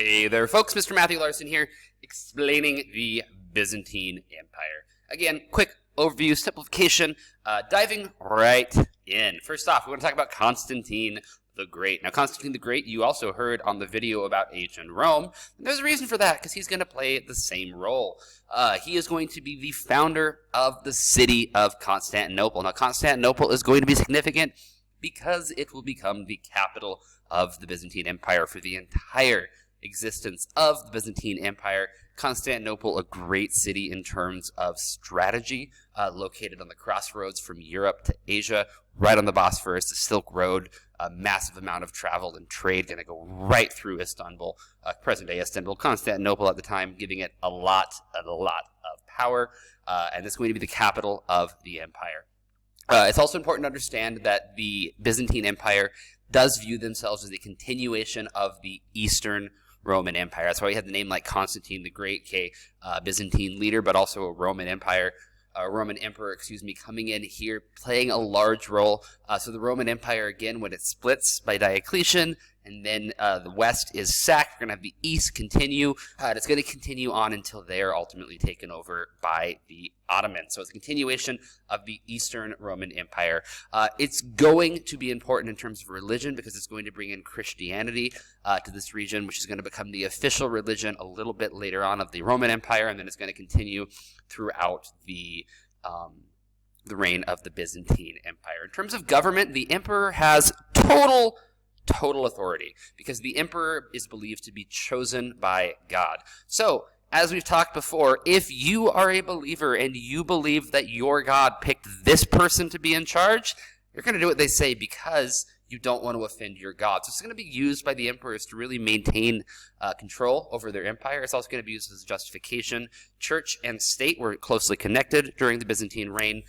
Hey there folks, Mr. Matthew Larson here, explaining the Byzantine Empire. Again, quick overview, simplification, diving right in. First off, we want to talk about Constantine the Great. Now, Constantine the Great, you also heard on the video about ancient Rome. And there's a reason for that, because he's going to play the same role. He is going to be the founder of the city of Constantinople. Now, Constantinople is going to be significant because it will become the capital of the Byzantine Empire for the entire existence of the Byzantine Empire. Constantinople, a great city in terms of strategy, located on the crossroads from Europe to Asia, right on the Bosphorus, the Silk Road, a massive amount of travel and trade going to go right through Istanbul, present-day Istanbul, Constantinople at the time, giving it a lot of power, and it's going to be the capital of the empire. It's also important to understand that the Byzantine Empire does view themselves as a continuation of the Eastern Roman Empire. That's why we had the name like Constantine the Great, Byzantine leader, but also a Roman emperor, coming in here, playing a large role. So the Roman Empire, again, when it splits by Diocletian, and then the West is sacked, we're going to have the East continue. And it's going to continue on until they are ultimately taken over by the Ottomans. So it's a continuation of the Eastern Roman Empire. It's going to be important in terms of religion because it's going to bring in Christianity to this region, which is going to become the official religion a little bit later on of the Roman Empire, and then it's going to continue throughout the reign of the Byzantine Empire. In terms of government, the emperor has total authority because the emperor is believed to be chosen by God. So, as we've talked before, if you are a believer and you believe that your God picked this person to be in charge, you're going to do what they say because you don't want to offend your God. So it's going to be used by the emperors to really maintain control over their empire. It's also going to be used as justification. Church and state were closely connected during the Byzantine reign.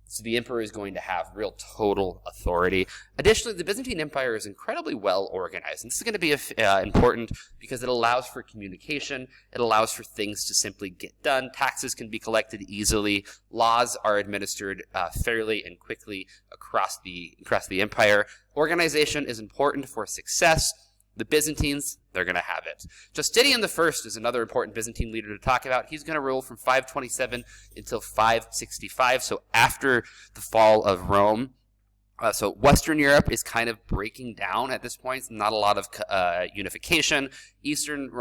So the emperor is going to have real total authority. Additionally, the Byzantine Empire is incredibly well organized. And this is going to be important because it allows for communication. It allows for things to simply get done. Taxes can be collected easily. Laws are administered fairly and quickly across the empire. Organization is important for success. The Byzantines, they're going to have it. Justinian I is another important Byzantine leader to talk about. He's going to rule from 527 until 565, so after the fall of Rome. So Western Europe is kind of breaking down at this point. Not a lot of unification. Eastern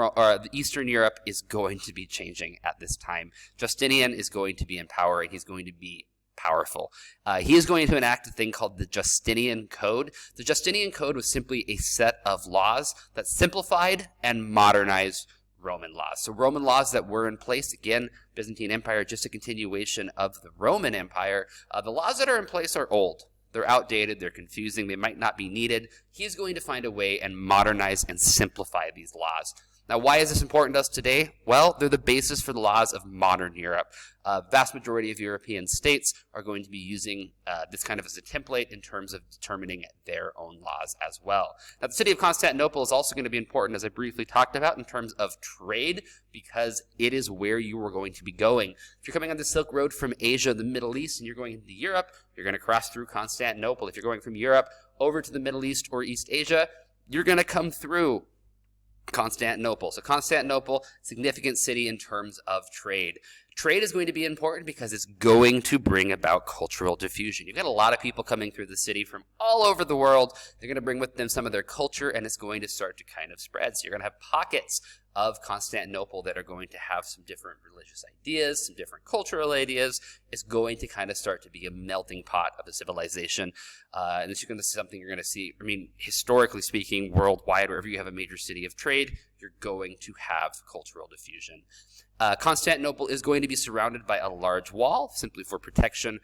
Europe is going to be changing at this time. Justinian is going to be in power, and he's going to be powerful. He is going to enact a thing called the Justinian Code. The Justinian Code was simply a set of laws that simplified and modernized Roman laws. So Roman laws that were in place, again, Byzantine Empire, just a continuation of the Roman Empire. The laws that are in place are old. They're outdated, they're confusing, they might not be needed. He's going to find a way and modernize and simplify these laws. Now, why is this important to us today? Well, they're the basis for the laws of modern Europe. Vast majority of European states are going to be using this kind of as a template in terms of determining their own laws as well. Now, the city of Constantinople is also going to be important, as I briefly talked about, in terms of trade, because it is where you are going to be going. If you're coming on the Silk Road from Asia, the Middle East, and you're going into Europe, you're going to cross through Constantinople. If you're going from Europe over to the Middle East or East Asia, you're going to come through Constantinople. So Constantinople, significant city in terms of trade. Trade is going to be important because it's going to bring about cultural diffusion. You've got a lot of people coming through the city from all over the world. They're going to bring with them some of their culture, and it's going to start to kind of spread. So you're going to have pockets of Constantinople that are going to have some different religious ideas, some different cultural ideas. It's going to kind of start to be a melting pot of the civilization. And this is going to be something you're going to see, historically speaking, worldwide, wherever you have a major city of trade, you're going to have cultural diffusion. Constantinople is going to be surrounded by a large wall, simply for protection.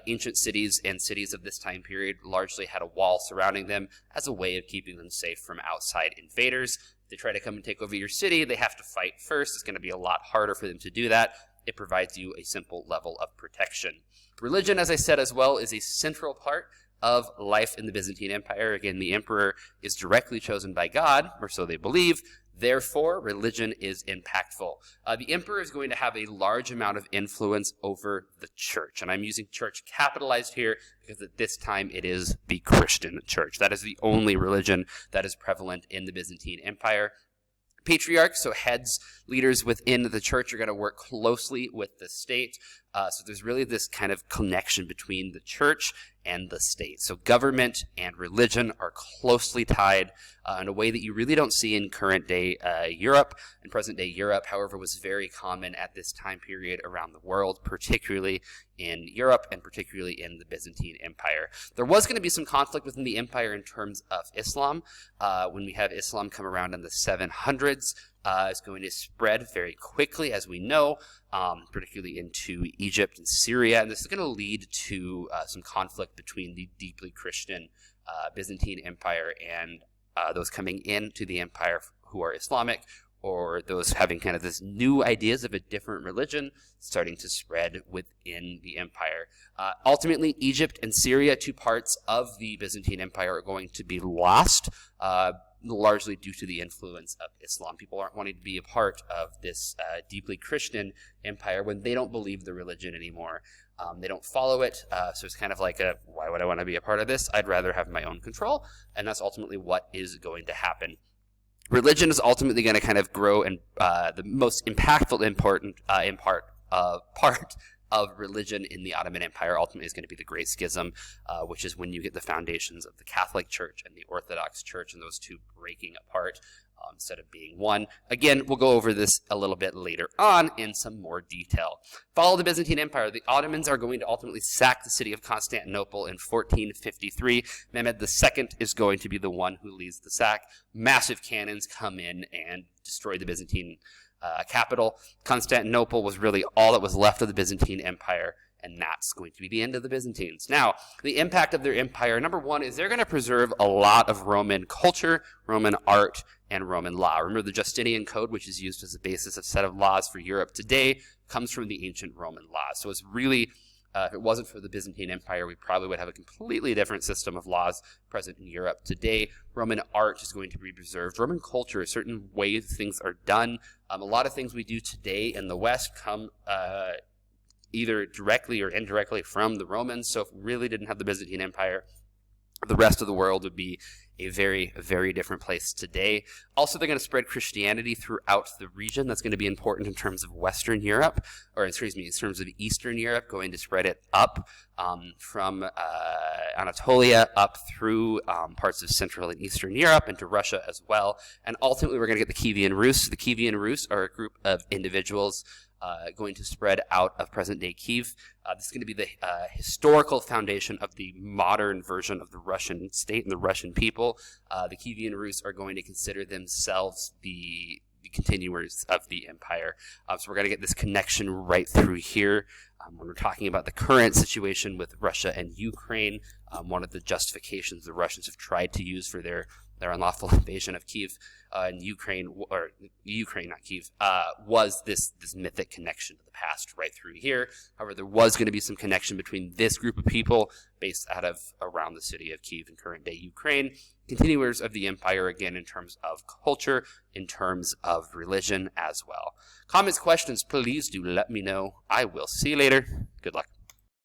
Ancient cities and cities of this time period largely had a wall surrounding them as a way of keeping them safe from outside invaders. If they try to come and take over your city, they have to fight first. It's going to be a lot harder for them to do that. It provides you a simple level of protection. Religion, as I said as well, is a central part of life in the Byzantine Empire. Again, the emperor is directly chosen by God, or so they believe. Therefore, religion is impactful. The emperor is going to have a large amount of influence over the church. And I'm using church capitalized here because at this time it is the Christian church. That is the only religion that is prevalent in the Byzantine Empire. Patriarchs, so heads, leaders within the church, are going to work closely with the state. So there's really this kind of connection between the church and the state. So government and religion are closely tied in a way that you really don't see in current day Europe. In present day Europe, however, was very common at this time period around the world, particularly in Europe and particularly in the Byzantine Empire. There was going to be some conflict within the empire in terms of Islam. When we have Islam come around in the 700s, it's going to spread very quickly, as we know, particularly into Egypt and Syria. And this is going to lead to some conflict between the deeply Christian Byzantine Empire and those coming into the empire who are Islamic, or those having kind of this new ideas of a different religion starting to spread within the empire. Ultimately, Egypt and Syria, two parts of the Byzantine Empire, are going to be lost, largely due to the influence of Islam. People aren't wanting to be a part of this deeply Christian empire when they don't believe the religion anymore. They don't follow it, so it's kind of like why would I want to be a part of this? I'd rather have my own control, and that's ultimately what is going to happen. Religion is ultimately going to kind of grow, and the most impactful, important part of religion in the Ottoman Empire ultimately is going to be the Great Schism, which is when you get the foundations of the Catholic Church and the Orthodox Church, and those two breaking apart instead of being one. Again, we'll go over this a little bit later on in some more detail. Follow the Byzantine Empire. The Ottomans are going to ultimately sack the city of Constantinople in 1453. Mehmed II is going to be the one who leads the sack. Massive cannons come in and destroy the Byzantine capital. Constantinople was really all that was left of the Byzantine Empire, and that's going to be the end of the Byzantines. Now, the impact of their empire, number one, is they're going to preserve a lot of Roman culture, Roman art, and Roman law. Remember, the Justinian Code, which is used as a basis of set of laws for Europe today, comes from the ancient Roman laws. So it's really, if it wasn't for the Byzantine Empire, we probably would have a completely different system of laws present in Europe today. Roman art is going to be preserved. Roman culture, certain ways things are done. A lot of things we do today in the West come either directly or indirectly from the Romans. So if we really didn't have the Byzantine Empire, the rest of the world would be a very, very different place today. Also, they're going to spread Christianity throughout the region. That's going to be important in terms of Western Europe, or excuse me, in terms of Eastern Europe, going to spread it up from Anatolia up through parts of Central and Eastern Europe into Russia as well. And ultimately, we're going to get the Kievan Rus. The Kievan Rus are a group of individuals going to spread out of present-day Kiev. This is going to be the historical foundation of the modern version of the Russian state and the Russian people. The Kievan Rus are going to consider themselves the continuers of the empire. So we're going to get this connection right through here. When we're talking about the current situation with Russia and Ukraine, one of the justifications the Russians have tried to use for their unlawful invasion of Kiev and Ukraine, or Ukraine, not Kiev, was this mythic connection to the past right through here. However, there was going to be some connection between this group of people based out of around the city of Kiev in current day Ukraine, continuers of the empire again in terms of culture, in terms of religion as well. Comments, questions, please do let me know. I will see you later. Good luck.